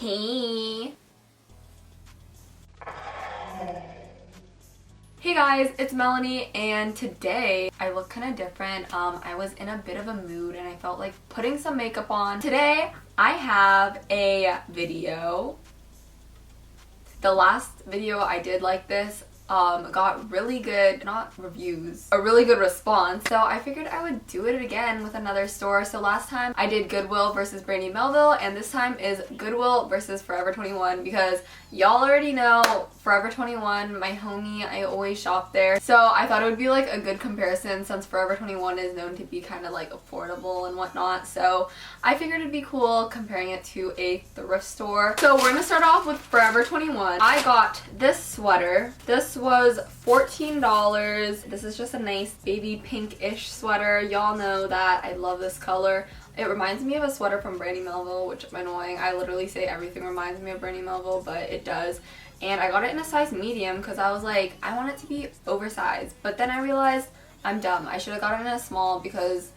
Hey. Hey guys, it's Melanie, and today I look kind of different. I was in a bit of a mood and I felt like putting some makeup on. Today I have a video. The last video I did like this got really good, not reviews, a really good response. So I figured I would do it again with another store. So last time I did Goodwill versus Brandy Melville, and this time is Goodwill versus Forever 21 because y'all already know Forever 21, my homie, I always shop there. So I thought it would be like a good comparison since Forever 21 is known to be kind of like affordable and whatnot. So I figured it'd be cool comparing it to a thrift store. So we're gonna start off with Forever 21. I got this sweater. This was $14. This is just a nice baby pink-ish sweater. Y'all know that I love this color. It reminds me of a sweater from Brandy Melville, which is annoying. I literally say everything reminds me of Brandy Melville, but it does. And I got it in a size medium because I was like, I want it to be oversized. But then I realized I'm dumb. I should have got it in a small because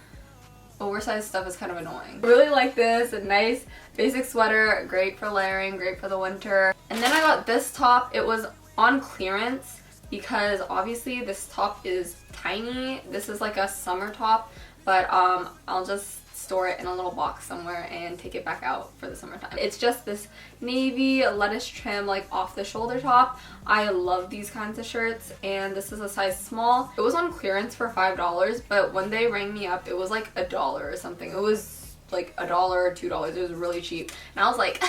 oversized stuff is kind of annoying. I really like this. A nice basic sweater, great for layering, great for the winter. And then I got this top. It was on clearance because obviously this top is tiny. This is like a summer top, but I'll just store it in a little box somewhere and take it back out for the summertime. It's just this navy lettuce trim, like off the shoulder top. I love these kinds of shirts, and this is a size small. It was on clearance for $5, but when they rang me up it was like $1 or something. It was like $1 or $2. It was really cheap, and I was like,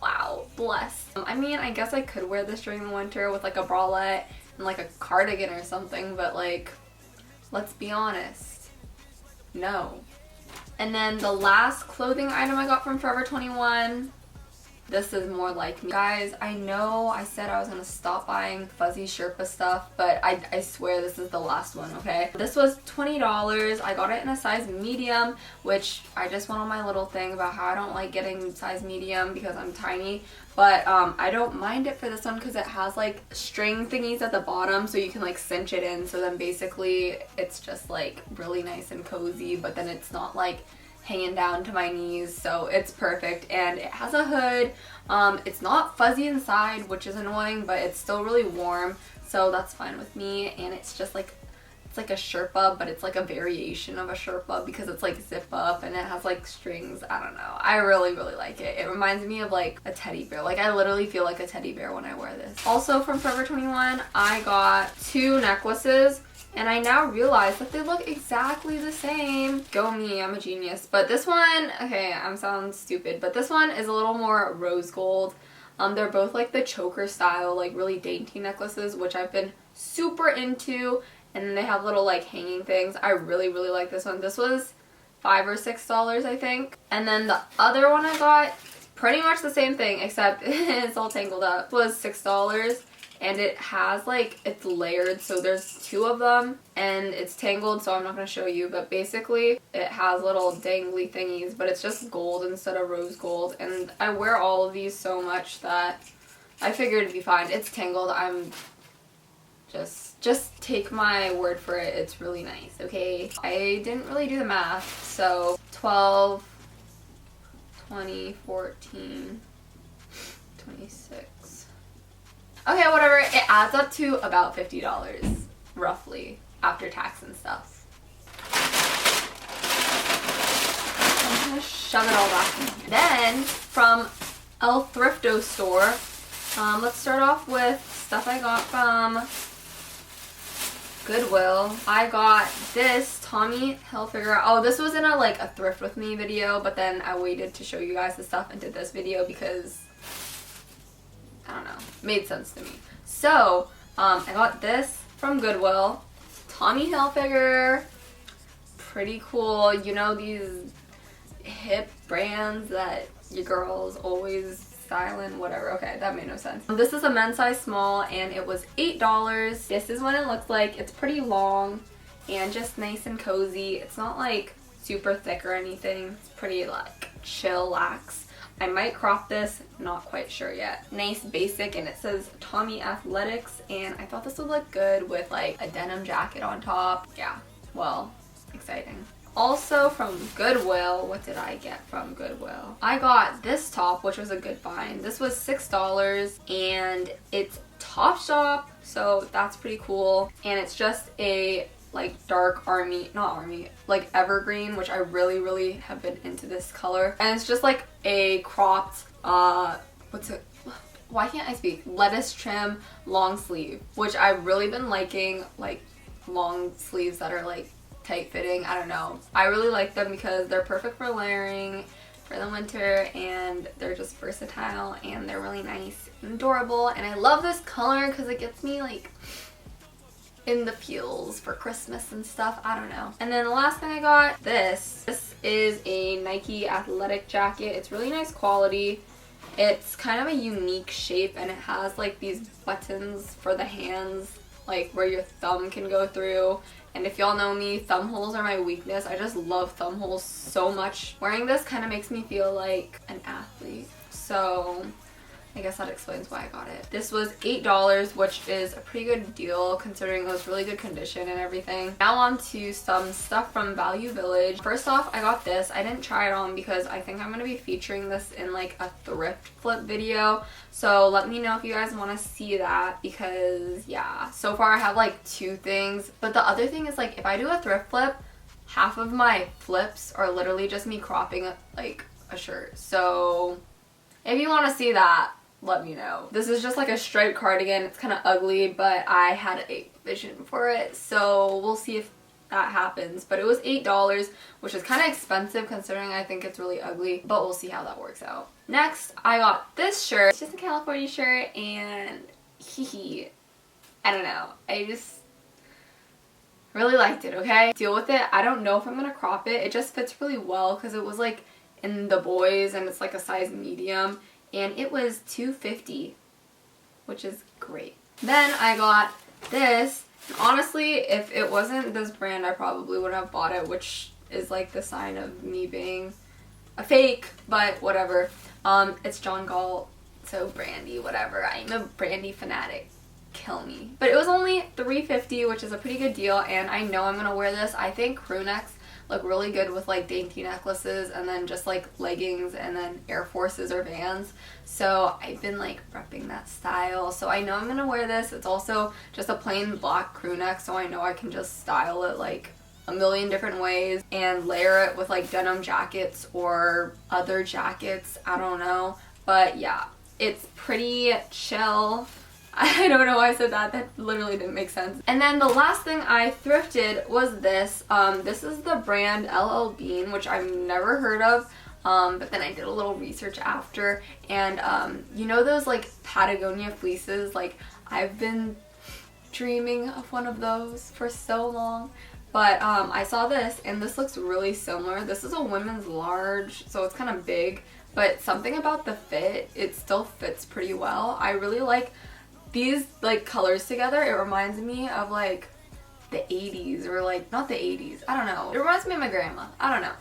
wow, bless. I mean, I guess I could wear this during the winter with like a bralette and like a cardigan or something, but like, let's be honest, no. And then the last clothing item I got from Forever 21, this is more like me. Guys, I know I said I was going to stop buying fuzzy Sherpa stuff, but I swear this is the last one, okay? This was $20. I got it in a size medium, which I just went on my little thing about how I don't like getting size medium because I'm tiny. But I don't mind it for this one because it has like string thingies at the bottom so you can like cinch it in. So then basically it's just like really nice and cozy, but then it's not like hanging down to my knees, so it's perfect. And it has a hood. It's not fuzzy inside, which is annoying, but it's still really warm, so that's fine with me. And it's just like, it's like a Sherpa, but it's like a variation of a Sherpa because it's like zip up and it has like strings. I don't know, I really like it. It reminds me of like a teddy bear. Like I literally feel like a teddy bear when I wear this. Also from Forever 21 I got 2 necklaces, and I now realize that they look exactly the same. Go me, I'm a genius. But this one, okay, I'm sounding stupid, but this one is a little more rose gold. They're both like the choker style, like really dainty necklaces, which I've been super into. And then they have little like hanging things. I really like this one. This was $5 or $6, I think. And then the other one I got, pretty much the same thing, except it's all tangled up, was $6. And it has like, it's layered, so there's 2 of them and it's tangled, so I'm not going to show you, but basically it has little dangly thingies, but it's just gold instead of rose gold. And I wear all of these so much that I figured it'd be fine. It's tangled. I'm just take my word for it. It's really nice, okay? I didn't really do the math, so 12, 20, 14, 26. Okay, whatever. It adds up to about $50, roughly, after tax and stuff. I'm gonna shove it all back in here. Then, from El Thrifto store, let's start off with stuff I got from Goodwill. I got this Tommy Hilfiger. Oh, this was in a like a thrift with me video, but then I waited to show you guys the stuff and did this video because I don't know, made sense to me. So I got this from Goodwill. Tommy Hilfiger, pretty cool. You know, these hip brands that your girls always styling, whatever. Okay, that made no sense. This is a men's size small and it was $8. This is what it looks like. It's pretty long and just nice and cozy. It's not like super thick or anything. It's pretty like chillax. I might crop this, not quite sure yet. Nice basic, and it says Tommy Athletics, and I thought this would look good with like a denim jacket on top. Yeah, well, exciting. Also from Goodwill, what did I get from Goodwill? I got this top, which was a good find. This was $6 and it's Topshop, so that's pretty cool. And it's just a like dark like evergreen, which I really have been into this color. And it's just like a cropped, why can't I speak? Lettuce trim long sleeve, which I've really been liking, like long sleeves that are like tight fitting. I don't know. I really like them because they're perfect for layering for the winter and they're just versatile and they're really nice and adorable. And I love this color because it gets me like in the feels for Christmas and stuff. I don't know. And then the last thing I got, this is a Nike athletic jacket. It's really nice quality. It's kind of a unique shape and it has like these buttons for the hands, like where your thumb can go through. And if y'all know me, thumb holes are my weakness. I just love thumb holes so much. Wearing this kind of makes me feel like an athlete. So I guess that explains why I got it. This was $8, which is a pretty good deal considering it was really good condition and everything. Now on to some stuff from Value Village. First off, I got this. I didn't try it on because I think I'm going to be featuring this in like a thrift flip video. So let me know if you guys want to see that because yeah, so far I have like 2 things. But the other thing is like if I do a thrift flip, half of my flips are literally just me cropping like a shirt. So if you want to see that, let me know. This is just like a striped cardigan. It's kind of ugly, but I had a vision for it, so we'll see if that happens. But it was $8, which is kind of expensive considering I think it's really ugly, but we'll see how that works out. Next, I got this shirt. It's just a California shirt and I don't know. I just really liked it, okay? Deal with it. I don't know if I'm gonna crop it. It just fits really well because it was like in the boys and it's like a size medium. And it was $2.50, which is great. Then I got this. Honestly, if it wasn't this brand, I probably would have bought it, which is like the sign of me being a fake, but whatever. It's John Galt, so brandy, whatever. I'm a brandy fanatic. Kill me. But it was only $3.50, which is a pretty good deal, and I know I'm gonna wear this. I think crew necks look really good with like dainty necklaces and then just like leggings and then Air Forces or Vans. So I've been like repping that style. So I know I'm gonna wear this. It's also just a plain black crew neck, so I know I can just style it like a million different ways and layer it with like denim jackets or other jackets. I don't know. But yeah, it's pretty chill. I don't know why I said that. That literally didn't make sense. And then the last thing I thrifted was this. This is the brand LL Bean, which I've never heard of. But then I did a little research after. And you know those like Patagonia fleeces? Like I've been dreaming of one of those for so long. But I saw this and this looks really similar. This is a women's large, so it's kind of big. But something about the fit, it still fits pretty well. I really like these like colors together. It reminds me of like the 80s or like not the 80s. I don't know. It reminds me of my grandma. I don't know.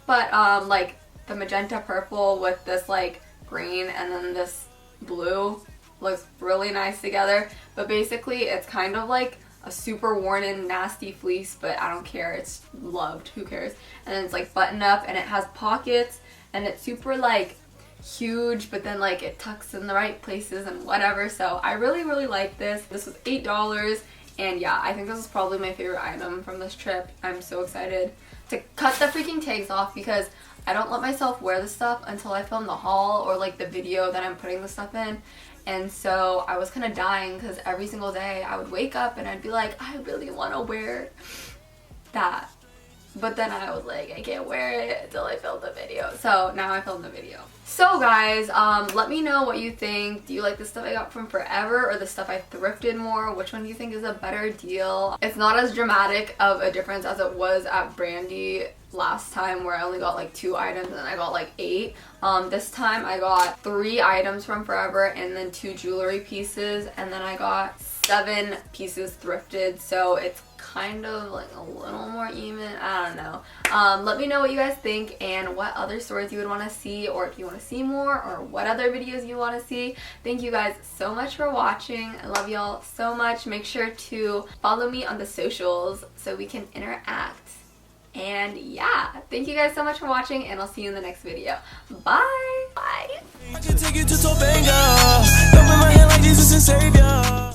But like the magenta purple with this like green and then this blue looks really nice together. But basically it's kind of like a super worn in nasty fleece, but I don't care. It's loved. Who cares? And then it's like buttoned up and it has pockets and it's super like huge, but then like it tucks in the right places and whatever. So I really like this. This was $8 and yeah, I think this is probably my favorite item from this trip. I'm so excited to cut the freaking tags off because I don't let myself wear this stuff until I film the haul or like the video that I'm putting the stuff in. And so I was kind of dying because every single day I would wake up and I'd be like, I really want to wear that. But then I was like, I can't wear it until I film the video. So now I filmed the video. So guys, let me know what you think. Do you like the stuff I got from Forever or the stuff I thrifted more? Which one do you think is a better deal? It's not as dramatic of a difference as it was at Brandy last time where I only got like 2 items and I got like 8. This time I got 3 items from Forever and then 2 jewelry pieces and then I got 7 pieces thrifted. So it's kind of like a little more even. I don't know. Let me know what you guys think and what other stores you would want to see, or if you want to see more, or what other videos you want to see. Thank you guys so much for watching. I love y'all so much. Make sure to follow me on the socials so we can interact. And yeah, thank you guys so much for watching, and I'll see you in the next video. Bye! Bye!